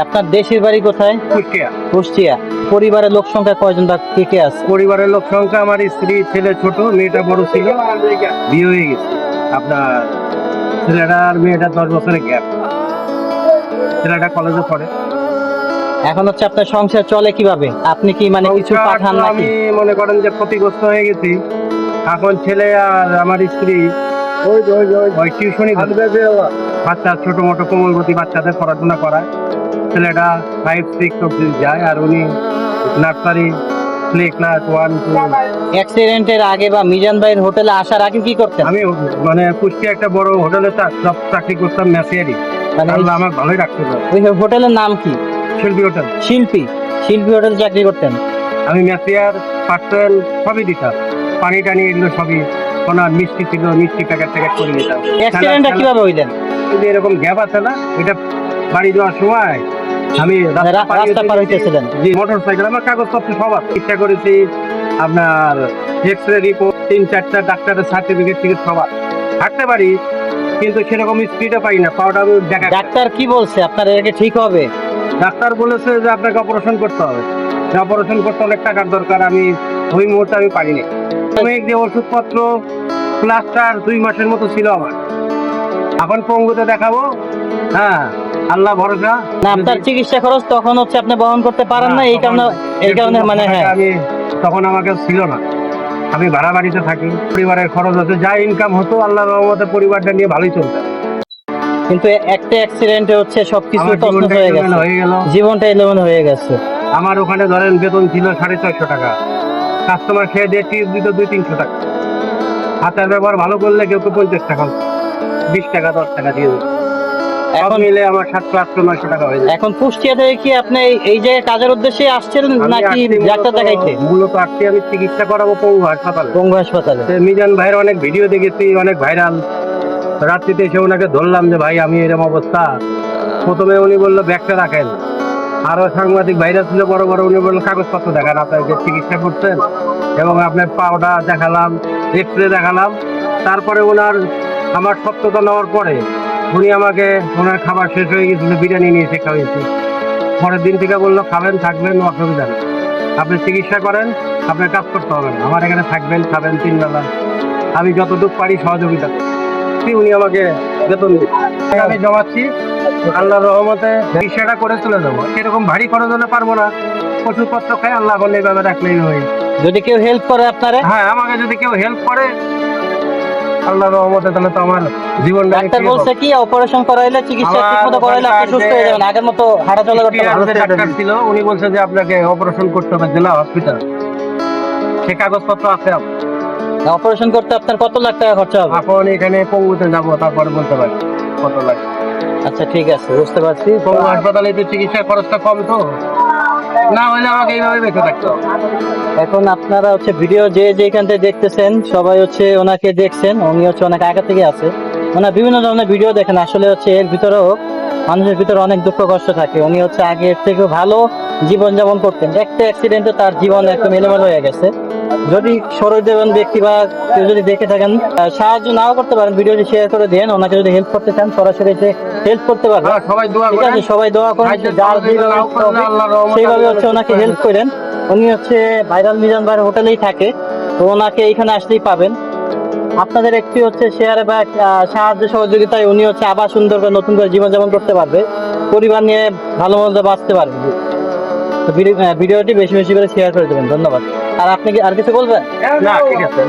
আপনার দেশের বাড়ি কোথায়? কুষ্টিয়া। কুষ্টিয়া। পরিবারের লোক সংখ্যা কয়জন বা কে কে আছে? পরিবারের লোক সংখ্যা আমার স্ত্রী, ছেলে ছোট, মেয়েটা বড় ছিল, বিয়ে হয়ে গেছে। আপনার ছেলেটা আর মেয়েটা 10 বছরের গ্যাপ। ছেলেটা কলেজে পড়ে। এখন হচ্ছে আপনার সংসার চলে কিভাবে? আপনি কি মানে কিছু সংসার পাঠান তো নাকি? আমি মনে করেন যে ক্ষতিগ্রস্ত হয়ে গেছি। এখন ছেলে আর আমার স্ত্রী ওই টিউশনি বাচ্চা, ছোট মোটো কোমলবতী বাচ্চাদের পড়াশোনা করায়। ছেলেটা 5-6 অব্দি যায়, আর উনি নার্সারি, প্লে ক্লাস 1-2। অ্যাক্সিডেন্টের আগে বা মিজান ভাইয়ের হোটেলে আসার আগে কি করতেন? আমি মানে কুষ্টিয়া একটা বড় হোটেলে চাকরি করতাম, মেসিয়ারি। মানে আল্লাহ আমার ভালোই রাখতে পারে। ওই হোটেলের নাম কি? শিল্পী হোটেল। শিল্পী। শিল্পী হোটেলে চাকরি করতেন? আমি মেসিয়ার পার্সেল সবই দিতাম, পানি টানি এগুলো সবই। ওনার মিষ্টি ছিল, মিষ্টি প্যাকেট করে দিতাম। অ্যাক্সিডেন্টটা কিভাবে হইলেন? এই যে এরকম গ্যাপ আছে না, এটা বাড়ি যাওয়ার সময় আমি রাস্তা পার হইতেছিলেন? জি, মোটরসাইকেল, আমার কাগজপত্র সব আছে। চিকিৎসা করেছি, আপনার এক্স-রে রিপোর্ট, 3-4টা ডাক্তারের সার্টিফিকেট থেকে সব আছে। থাকতে পারি, কিন্তু সেরকম স্পিডে পাই না, পাওয়াটা আমি দেখা। ডাক্তার কি বলছে আপনার এর আগে ঠিক হবে? ডাক্তার বলেছে যে আপনাকে অপারেশন করতে হবে। অপারেশন করতে অনেক টাকার দরকার, আমি ওই মুহূর্তে আমি পারিনি। আমি যে ওষুধপত্র প্লাস্টার 2 মাসের মতো ছিল আমার। এখন পঙ্গুতে দেখাবো, হ্যাঁ, আল্লাহ ভরসা। না, আপনার চিকিৎসা খরচ তখন হচ্ছে আপনি বহন করতে পারেন না, এই কারণে মানে হ্যাঁ। আমি তখন আমাকে ছিল না, আমি ভাড়া বাড়িতে থাকি, পরিবারের খরচ আছে, যা ইনকাম হতো আল্লাহর রহমতে পরিবারটা নিয়ে ভালোই চলতো। কিন্তু একটা অ্যাক্সিডেন্টে হচ্ছে সবকিছু আমার তছনছ জীবনটা হয়ে এলোমেলো গেছে। হয়ে গেল। জীবনটা এলোমেলো হয়ে গেছে। আমার ওখানে ধরেন বেতন ছিল 450 টাকা, কাস্টমার খেয়ে দিয়ে টিপ দিত 200-300 টাকা। হাতের ব্যবহার ভালো করলে কেউ 50 টাকা, 20 টাকা, 10 টাকা দিয়ে দিত। সব এখন মিলে আমার 700-800-900 টাকা হয়ে যায়। এখন কুষ্টিয়া থেকে কি আপনি এই জায়গায় কাজের উদ্দেশ্যে আসছেন আমি নাকি আসছি ডাক্তার দেখাইতে? মূলত আসছি আমি চিকিৎসা করাবো পঙ্গু হাসপাতালে। পঙ্গু হাসপাতালে। মিজান ভাইয়ের অনেক ভিডিও দেখেছি, অনেক ভাইরাল। রাত্রিতে এসে ওনাকে ধরলাম যে ভাই আমি এরকম অবস্থা। প্রথমে উনি বললো ব্যাগটা রাখেন, আরো সাংবাদিক ভাইরা ছিল বড় বড়, উনি বললেন কাগজপত্র দেখান, আপনার যে চিকিৎসা করছেন, এবং আপনার পাওটা দেখালাম, এক্স-রে দেখালাম। তারপরে ওনার আমার সত্যতা নেওয়ার পরে উনি আমাকে, ওনার খাবার শেষ হয়ে গেছিল, বিরিয়ানি নিয়ে এসে খাওয়াইছি। পরের দিন থেকে বললো খাবেন, থাকবেন, অসুবিধা নেই, আপনি চিকিৎসা করেন, আপনার কাজ করতে হবে না, আমার এখানে থাকবেন, খাবেন 3 বেলা, আমি যতটুকু পারি সহযোগিতা করি। উনি আমাকে বেতন দিচ্ছেন, আমি জমাচ্ছি, আল্লাহর রহমতে চিকিৎসাটা করে চলে যাবো। সেরকম ভারী খরচ হলে পারবো না, ওষুধপত্র খাই, আল্লাহ বলে এইভাবে রাখলেই হয়। যদি কেউ হেল্প করে আপনারে? হ্যাঁ, আমাকে যদি কেউ হেল্প করে আল্লাহর রহমতে, তাহলে তো আমার জীবনটা। ডাক্তার বলছে কি অপারেশন করাইলে, চিকিৎসা ঠিকমতো করাইলে আপনি সুস্থ হয়ে যাবেন, আগের মতো হাঁটাচলা করতে পারবেন। ডাক্তার ছিল, উনি বলছে যে আপনাকে অপারেশন করতে হবে জেলা হসপিটাল, সে কাগজপত্র আছে। অপারেশন করতে আপনার কত লাখ টাকা খরচা হবে? এখন এখানে পঙ্গুতে যাবো, তারপরে বলতে পারি কত লাগে। আচ্ছা ঠিক আছে, বুঝতে পারছি। পঙ্গু হাসপাতালে তো চিকিৎসার খরচটা কম, তো না হলে আমাকে এইভাবে বেঁচে থাকতো। এখন আপনারা হচ্ছে ভিডিও যে যেখান থেকে দেখতেছেন সবাই হচ্ছে ওনাকে দেখছেন, উনি হচ্ছে অনেক আগে থেকে আছে, ওনার বিভিন্ন ধরনের ভিডিও দেখেন। আসলে হচ্ছে এর ভিতরেও মানুষের ভিতরে অনেক দুঃখ কষ্ট থাকে। উনি হচ্ছে আগের থেকে ভালো জীবনযাপন করতেন, একটা অ্যাক্সিডেন্টে তার জীবন একদম এলোমেলো হয়ে গেছে। যদি সরোজদেবন ব্যক্তি বা কেউ যদি দেখে থাকেন, সাহায্য নাও করতে পারেন, ভিডিওটি শেয়ার করে দেন। ওনাকে যদি হেল্প করতে চান সরাসরি হেল্প করতে পারবেন। সবাই দোয়া ঠিক করেন, আছে, সবাই দোয়া করেন, যার যেভাবে ইচ্ছা হবে সেইভাবে হচ্ছে ওনাকে হেল্প করেন। উনি হচ্ছে ভাইরাল মিজান ভাইয়ের হোটেলেই থাকে, তো ওনাকে এইখানে আসলেই পাবেন। আপনাদের একটি হচ্ছে শেয়ারে বা সাহায্য সহযোগিতায় উনি হচ্ছে আবার সুন্দর করে নতুন করে জীবনযাপন করতে পারবে, পরিবার নিয়ে ভালো মতো বাঁচতে পারবে। তো ভিডিওটি বেশি বেশি করে শেয়ার করে দেবেন। ধন্যবাদ। আর আপনি কি আর কিছু বলবেন? না, ঠিক আছে।